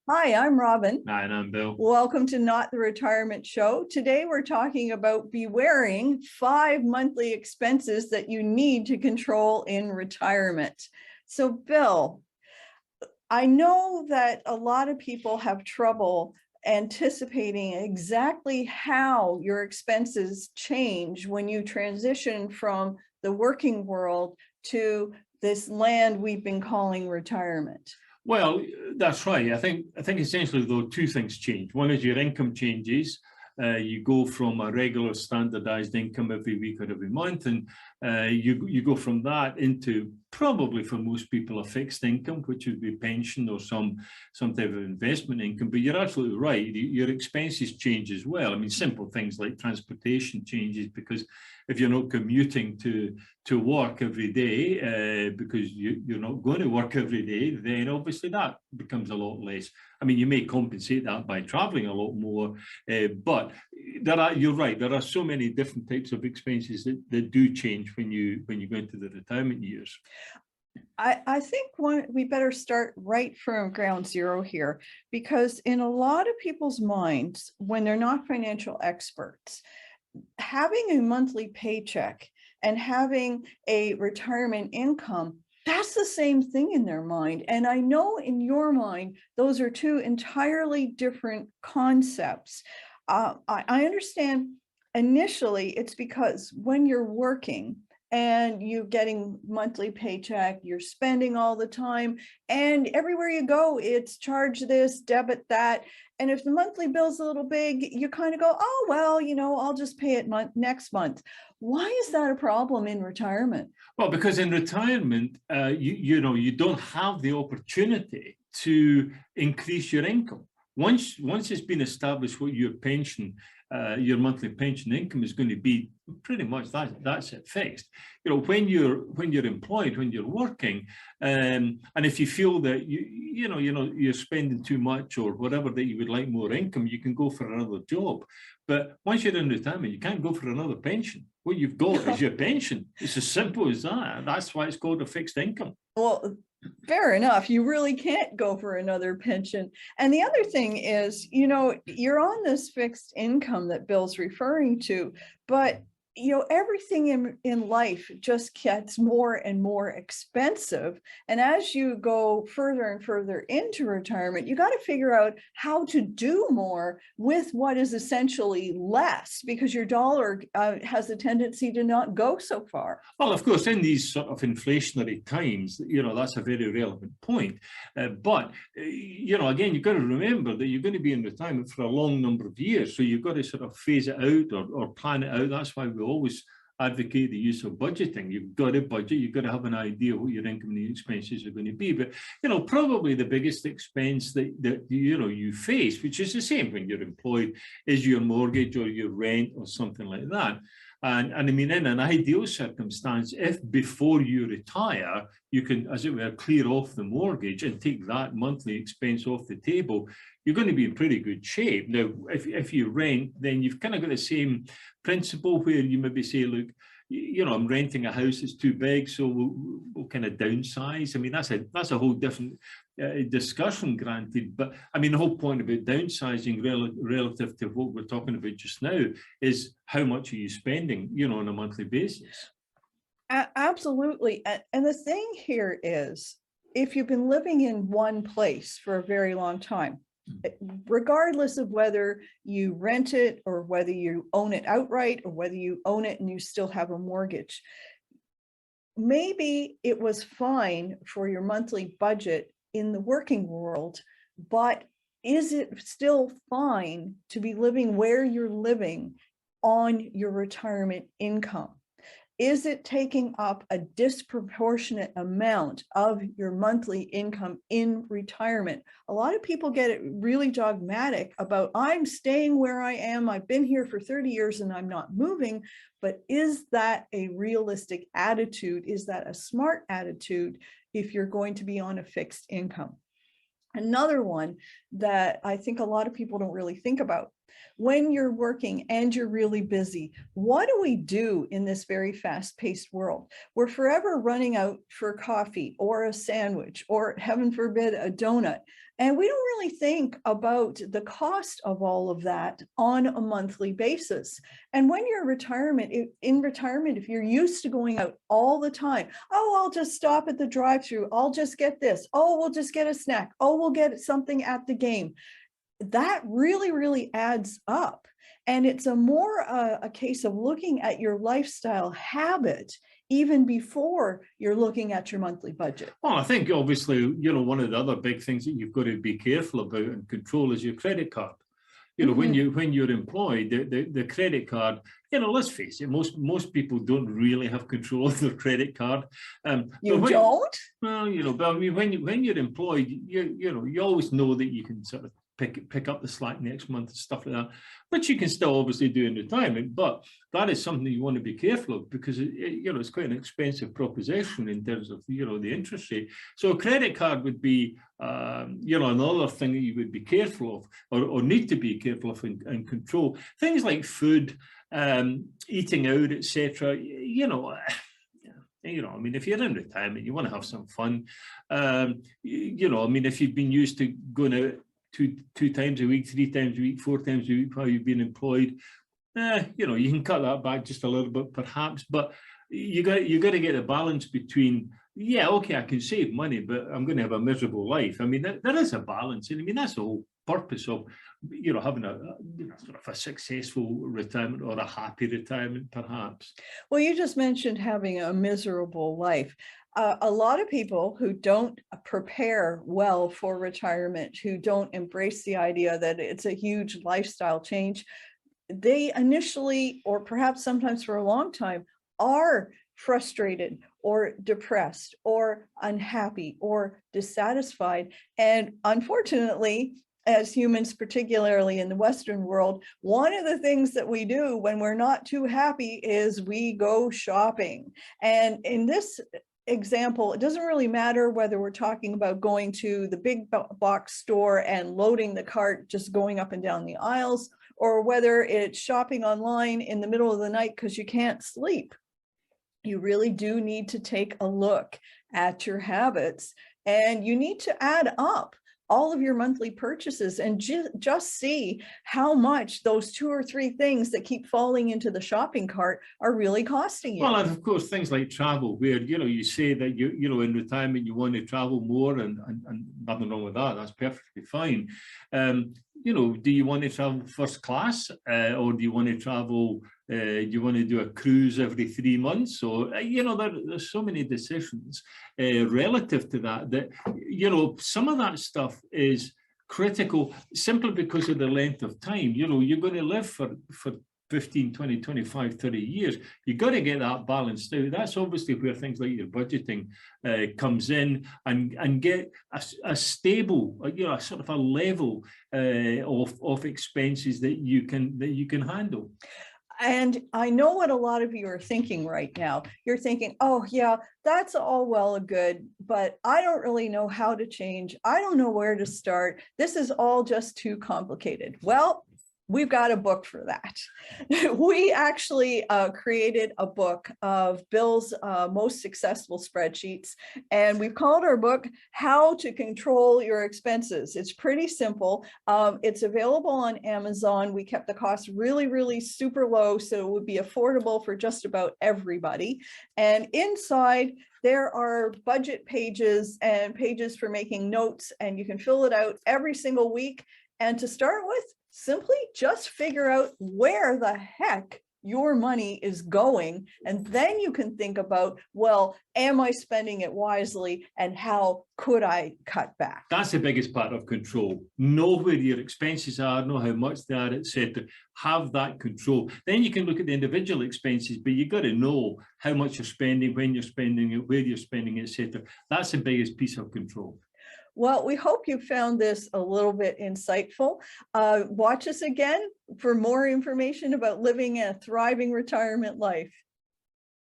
Hi, I'm Robin. Hi, and I'm Bill. Welcome to Not the Retirement Show. Today we're talking about bewaring 5 monthly expenses that you need to control in retirement. So Bill, I know that a lot of people have trouble anticipating exactly how your expenses change when you transition from the working world to this land we've been calling retirement. Well, that's right. I think essentially though two things change. One is your income changes. You go from a regular standardized income every week or every month, and you go from that into probably for most people a fixed income, which would be pension or some type of investment income. But you're absolutely right. Your expenses change as well. I mean, simple things like transportation changes because if you're not commuting to work every day because you're not going to work every day, then obviously that becomes a lot less. I mean, you may compensate that by traveling a lot more, but you're right. There are so many different types of expenses that do change when you go into the retirement years. I think we better start right from ground zero here, because in a lot of people's minds, when they're not financial experts, having a monthly paycheck and having a retirement income, that's the same thing in their mind. And I know in your mind, those are two entirely different concepts. I understand initially it's because when you're working and you're getting monthly paycheck, you're spending all the time, and everywhere you go, it's charge this, debit that. And if the monthly bill's a little big, you kind of go, oh, well, I'll just pay it next month. Why is that a problem in retirement? Well, because in retirement, you don't have the opportunity to increase your income. Once it's been established what your monthly pension income is going to be, pretty much that's it, fixed. When you're employed, when you're working, and if you feel that you're spending too much or whatever, that you would like more income, you can go for another job. But once you're in retirement, you can't go for another pension. What you've got is your pension. It's as simple as that. That's why it's called a fixed income. Well, fair enough. You really can't go for another pension. And the other thing is, you're on this fixed income that Bill's referring to, but everything in life just gets more and more expensive. And as you go further and further into retirement, you got to figure out how to do more with what is essentially less, because your dollar has a tendency to not go so far. Well, of course, in these sort of inflationary times, that's a very relevant point. But again, you've got to remember that you're going to be in retirement for a long number of years. So you've got to sort of phase it out or plan it out. That's why we always advocate the use of budgeting. You've got to budget. You've got to have an idea what your income and expenses are going to be. But probably the biggest expense that you face, which is the same when you're employed, is your mortgage or your rent or something like that. And I mean, in an ideal circumstance, if before you retire, you can, as it were, clear off the mortgage and take that monthly expense off the table, you're going to be in pretty good shape. Now, if you rent, then you've kind of got the same principle where you maybe say, look, I'm renting a house that's too big, so we'll kind of downsize. I mean, that's a whole different discussion, granted. But I mean, the whole point about downsizing relative to what we're talking about just now is how much are you spending, on a monthly basis? Absolutely. And the thing here is, if you've been living in one place for a very long time, regardless of whether you rent it or whether you own it outright or whether you own it and you still have a mortgage, maybe it was fine for your monthly budget in the working world, but is it still fine to be living where you're living on your retirement income? Is it taking up a disproportionate amount of your monthly income in retirement? A lot of people get it really dogmatic about, I'm staying where I am. I've been here for 30 years and I'm not moving. But is that a realistic attitude? Is that a smart attitude if you're going to be on a fixed income? Another one that I think a lot of people don't really think about: when you're working and you're really busy, what do we do in this very fast-paced world? We're forever running out for coffee or a sandwich or, heaven forbid, a donut. And we don't really think about the cost of all of that on a monthly basis. And when you're in retirement, if you're used to going out all the time, oh, I'll just stop at the drive-through. I'll just get this. Oh, we'll just get a snack. Oh, we'll get something at the game. That really, really adds up. And it's a case of looking at your lifestyle habit even before you're looking at your monthly budget. Well, I think obviously, you know, one of the other big things that you've got to be careful about and control is your credit card. You know, when you're employed, the credit card, you know, let's face it, most people don't really have control of their credit card. You don't? Well, you know, but I mean, when you're employed, you know, you always know that you can sort of pick up the slack next month and stuff like that, which you can still obviously do in retirement. But that is something you want to be careful of, because you know, it's quite an expensive proposition in terms of, you know, the interest rate. So a credit card would be you know, another thing that you would be careful of, or need to be careful of and control. Things like food, eating out, etc. You know, I mean, if you're in retirement, you want to have some fun. You know, I mean, if you've been used to going out two times a week, 3 times a week, 4 times a week while you've been employed, you know, you can cut that back just a little bit, perhaps. But you got to get a balance between, yeah, okay, I can save money, but I'm going to have a miserable life. I mean, there is a balance, and I mean, that's the whole purpose of, you know, having a sort of a successful retirement, or a happy retirement, perhaps. Well, you just mentioned having a miserable life. A lot of people who don't prepare well for retirement, who don't embrace the idea that it's a huge lifestyle change, they initially, or perhaps sometimes for a long time, are frustrated or depressed or unhappy or dissatisfied. And unfortunately, as humans, particularly in the Western world, one of the things that we do when we're not too happy is we go shopping. And in this example, it doesn't really matter whether we're talking about going to the big box store and loading the cart, just going up and down the aisles, or whether it's shopping online in the middle of the night because you can't sleep. You really do need to take a look at your habits, and you need to add up all of your monthly purchases and just see how much those 2 or 3 things that keep falling into the shopping cart are really costing you. Well, and of course, things like travel, where, you know, you say that you know, in retirement you want to travel more, and nothing wrong with that. That's perfectly fine. You know, do you want to travel first class, or do you want to travel? Do you want to do a cruise every 3 months? Or, you know, there's so many decisions relative to that, you know, some of that stuff is critical simply because of the length of time. You know, you're going to live for 15, 20, 25, 30 years. You've got to get that balanced out. That's obviously where things like your budgeting comes in, and get a stable, you know, a sort of a level of expenses that you can handle. And I know what a lot of you are thinking right now. You're thinking, oh yeah, that's all well and good, but I don't really know how to change. I don't know where to start. This is all just too complicated. Well, we've got a book for that. We actually created a book of Bill's most successful spreadsheets, and we've called our book How to Control Your Expenses. It's pretty simple. It's available on Amazon. We kept the cost really, really super low, so it would be affordable for just about everybody. And inside, there are budget pages and pages for making notes, and you can fill it out every single week. And to start with, simply just figure out where the heck your money is going. And then you can think about, well, am I spending it wisely, and how could I cut back? That's the biggest part of control. Know where your expenses are, know how much they are, etc. Have that control. Then you can look at the individual expenses, but you've got to know how much you're spending, when you're spending it, where you're spending it, etc. That's the biggest piece of control. Well, we hope you found this a little bit insightful. Watch us again for more information about living a thriving retirement life.